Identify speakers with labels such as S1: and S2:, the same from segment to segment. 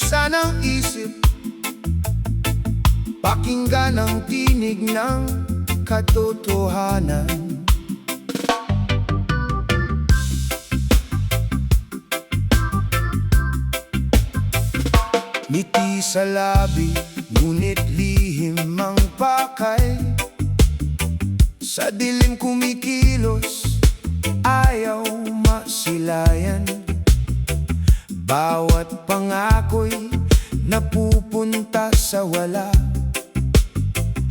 S1: buksan ang isip, pakinggan ang tinig ng katotohanan. Ngiti sa labi, ngunit lihim ang pakay. Sa dilim kumikilos, ayaw masilayan. Bawat pangako'y napupunta sa wala,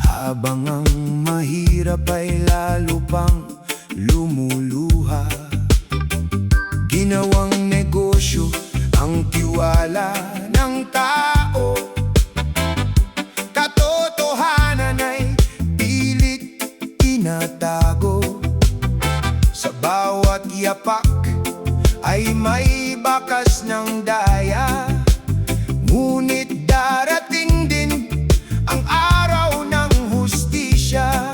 S1: habang ang mahirap ay lalo pang lumuluha. Ginawang negosyo ang tiwala ng tao, katotohanan ay pilit inatago. Sa bawat yapak ay may bakas ng daya, ngunit darating din ang araw ng hustisya.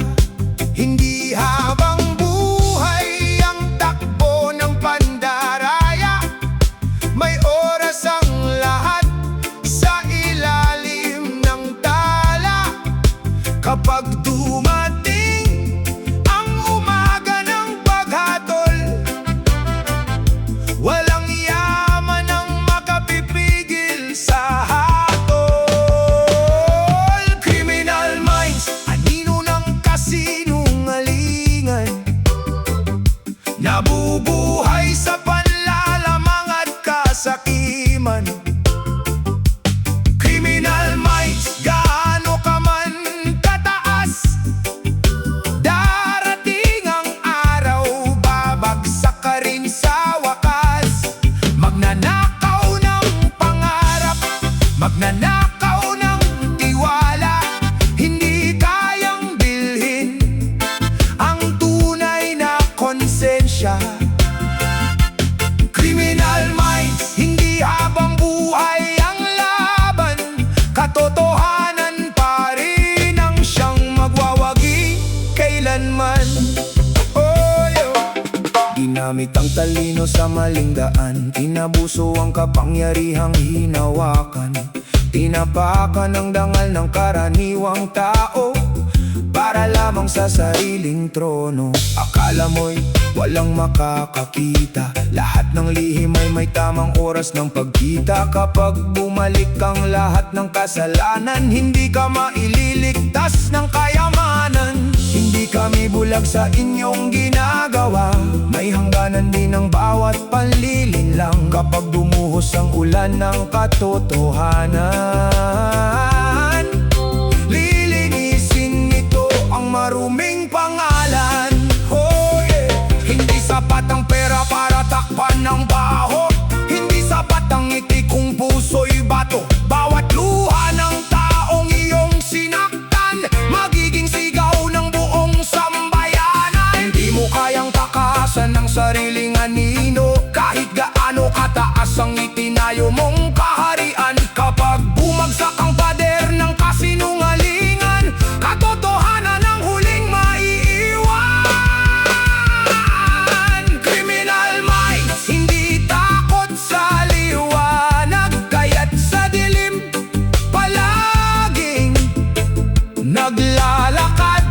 S1: Hindi habang buhay ang takbo ng pandaraya, may oras ang lahat sa ilalim ng tala. Kapag dumating ang umaga ng paghatol, walang yaman ang makapipigil sa hatol. Criminal minds, anino ng kasinungalingan, nabubuhay sa panlalamang at kasakiman. Criminal minds, gaano ka man kataas, darating ang araw, babagsak ka rin sa wakas. Magnanakaw ng pangarap, magnanakaw ng tiwala, hindi kayang bilhin ang tunay na konsensya. Criminal minds, hindi habang buhay ang laban, katotohanan pa rin ang siyang magwawagi kailanman. Ginamit ang talino sa maling daan, tinabuso ang kapangyarihang hinawakan, tinapakan ang dangal ng karaniwang tao para lamang sa sariling trono. Akala mo'y walang makakakita, lahat ng lihim ay may tamang oras ng pagkita. Kapag bumalik ang lahat ng kasalanan, hindi ka maililigtas ng kayamanan. Hindi kami bulag sa inyong ginagawa, may hangganan din ang bawat panlilinlang. Kapag dumuhos ang ulan ng katotohanan, lilinisin nito ang maruming pangalan. Oh yeah. Hindi sapat ang pera para takpan ng baho, hindi sapat ang ngiti kung puso'y bato. Bawat luha ng taong iyong sinaktan, magiging sigaw ng buong sambayanan. Hindi mo kayang takasan ng sariling anino, kahit gaano kataas ang itinayo mong kaharian. Kapag bumagsak ang pader ng kasinungalingan, katotohanan ang huling maiiwan. Criminal minds, hindi takot sa liwanag, kaya't sa dilim palaging naglalakad.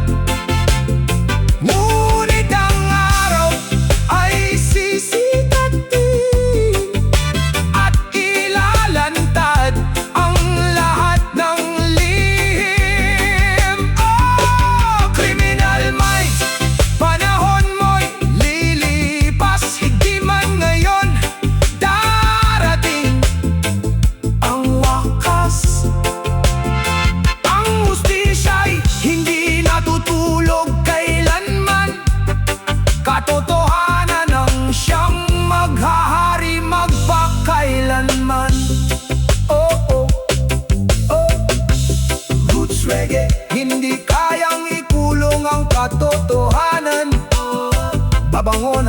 S1: Ngunit ang araw ay sisitatin at ilalantad ang lahat ng lihim. Oh, criminal minds, panahon mo'y lilipas, hindi man ngayon darating ang wakas. Ang hustisya'y hindi natutulog kailanman, katotohanan ang siyang maghahari magpakailanman. Oh, oh, oh. Roots reggae, hindi kayang ikulong ang katotohanan. Babangon